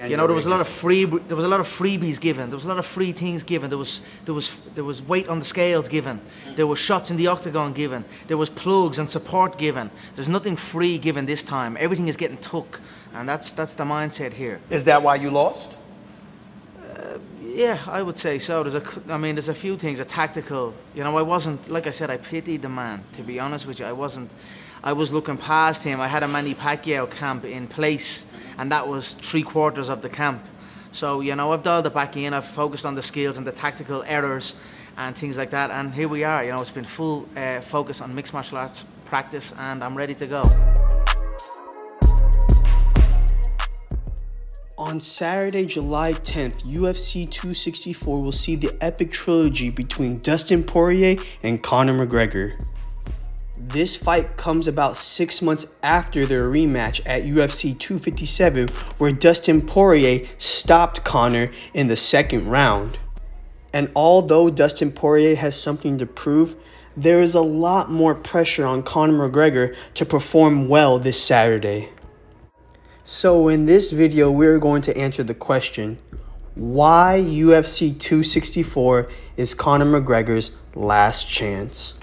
You know, there was a lot of freebies given. There was a lot of free things given. There was weight on the scales given. There was shots in the octagon given. There was plugs and support given. There's nothing free given this time. Everything is getting took, and that's the mindset here. Is that why you lost? Yeah, I would say so. There's a few things, a tactical. You know, I wasn't, like I said, I pitied the man. To be honest with you, I was looking past him. I had a Manny Pacquiao camp in place, and that was 3/4 of the camp. So, you know, I've dialed it back in. I've focused on the skills and the tactical errors and things like that. And here we are. You know, it's been full focus on mixed martial arts practice, and I'm ready to go. On Saturday, July 10th, UFC 264 will see the epic trilogy between Dustin Poirier and Conor McGregor. This fight comes about 6 months after their rematch at UFC 257, where Dustin Poirier stopped Conor in the second round. And although Dustin Poirier has something to prove, there is a lot more pressure on Conor McGregor to perform well this Saturday. So in this video, we're going to answer the question, why UFC 264 is Conor McGregor's last chance?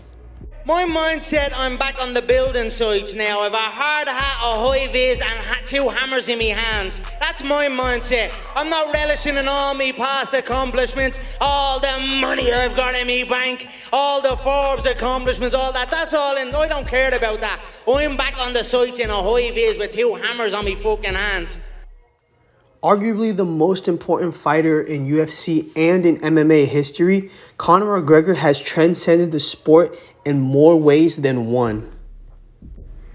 My mindset, I'm back on the building sites now. I've a hard hat, a high vis, and 2 hammers in me hands. That's my mindset. I'm not relishing in all me past accomplishments, all the money I've got in me bank, all the Forbes accomplishments, all that. That's all in. I don't care about that. I'm back on the sites in a high vis with 2 hammers on me fucking hands. Arguably the most important fighter in UFC and in MMA history, Conor McGregor has transcended the sport in more ways than one.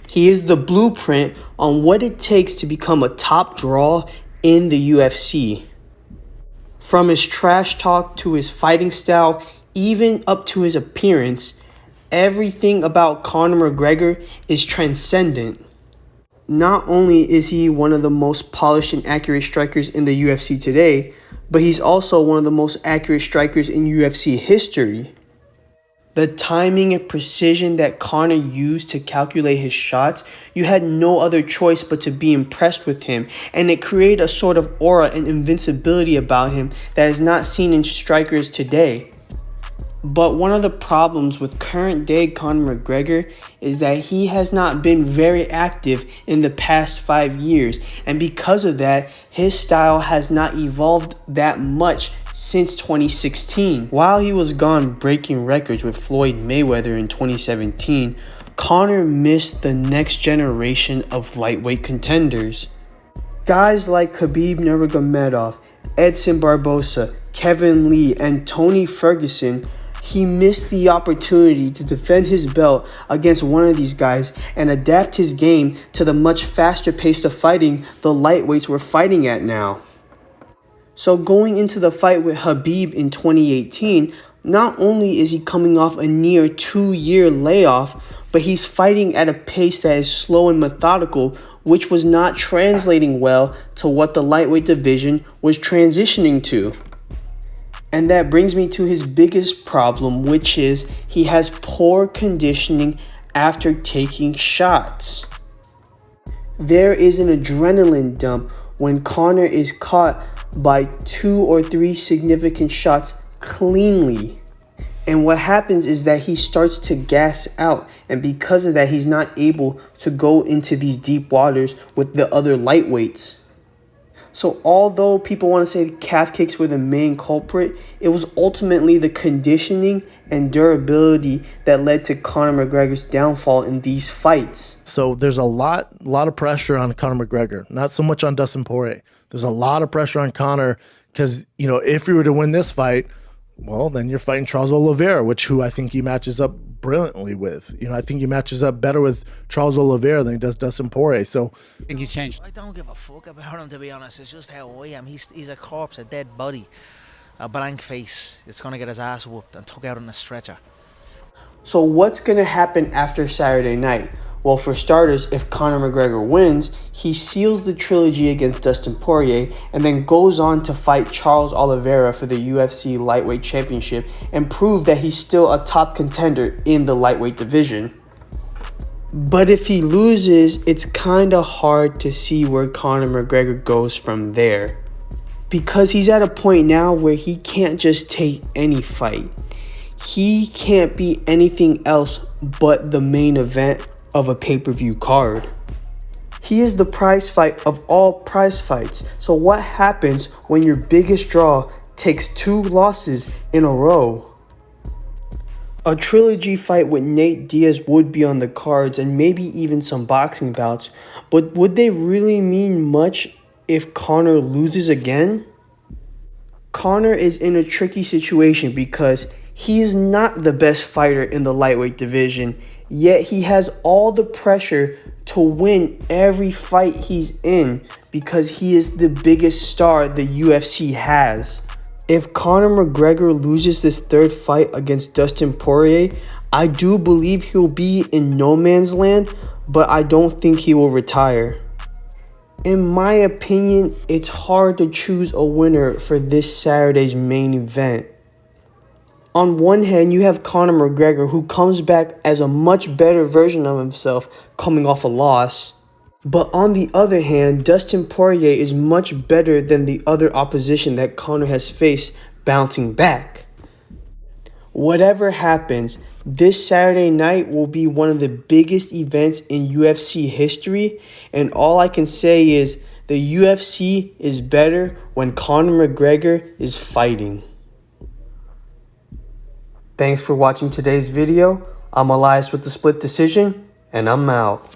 He is the blueprint on what it takes to become a top draw in the UFC. From his trash talk to his fighting style, even up to his appearance, everything about Conor McGregor is transcendent. Not only is he one of the most polished and accurate strikers in the UFC today, but he's also one of the most accurate strikers in UFC history. The timing and precision that Conor used to calculate his shots, you had no other choice but to be impressed with him, and it created a sort of aura and invincibility about him that is not seen in strikers today. But one of the problems with current day Conor McGregor is that he has not been very active in the past 5 years, and because of that, his style has not evolved that much since 2016. While he was gone breaking records with Floyd Mayweather in 2017, Conor missed the next generation of lightweight contenders. Guys like Khabib Nurmagomedov, Edson Barbosa, Kevin Lee, and Tony Ferguson, he missed the opportunity to defend his belt against one of these guys and adapt his game to the much faster pace of fighting the lightweights were fighting at now. So going into the fight with Khabib in 2018, not only is he coming off a near 2-year layoff, but he's fighting at a pace that is slow and methodical, which was not translating well to what the lightweight division was transitioning to. And that brings me to his biggest problem, which is he has poor conditioning after taking shots. There is an adrenaline dump when Conor is caught by 2 or 3 significant shots cleanly. And what happens is that he starts to gas out, and because of that, he's not able to go into these deep waters with the other lightweights. So although people want to say calf kicks were the main culprit, it was ultimately the conditioning and durability that led to Conor McGregor's downfall in these fights. So there's a lot of pressure on Conor McGregor, not so much on Dustin Poirier. There's a lot of pressure on Conor because, you know, if you were to win this fight, well, then you're fighting Charles Oliveira, who I think he matches up brilliantly with. You know, I think he matches up better with Charles Oliveira than he does Dustin Poirier. So I think he's changed. I don't give a fuck about him, to be honest. It's just how I am. He's a corpse, a dead body, a blank face. It's going to get his ass whooped and took out on a stretcher. So what's going to happen after Saturday night? Well, for starters, if Conor McGregor wins, he seals the trilogy against Dustin Poirier and then goes on to fight Charles Oliveira for the UFC Lightweight Championship and prove that he's still a top contender in the lightweight division. But if he loses, it's kind of hard to see where Conor McGregor goes from there. Because he's at a point now where he can't just take any fight. He can't be anything else but the main event of a pay-per-view card. He is the prize fight of all prize fights. So what happens when your biggest draw takes 2 losses in a row? A trilogy fight with Nate Diaz would be on the cards, and maybe even some boxing bouts, but would they really mean much if Conor loses again? Conor is in a tricky situation because he is not the best fighter in the lightweight division, yet he has all the pressure to win every fight he's in because he is the biggest star the UFC has. If Conor McGregor loses this 3rd fight against Dustin Poirier, I do believe he'll be in no man's land, but I don't think he will retire. In my opinion, it's hard to choose a winner for this Saturday's main event. On one hand, you have Conor McGregor, who comes back as a much better version of himself coming off a loss. But on the other hand, Dustin Poirier is much better than the other opposition that Conor has faced bouncing back. Whatever happens, this Saturday night will be one of the biggest events in UFC history, and all I can say is the UFC is better when Conor McGregor is fighting. Thanks for watching today's video. I'm Elias with The Split Decision, and I'm out.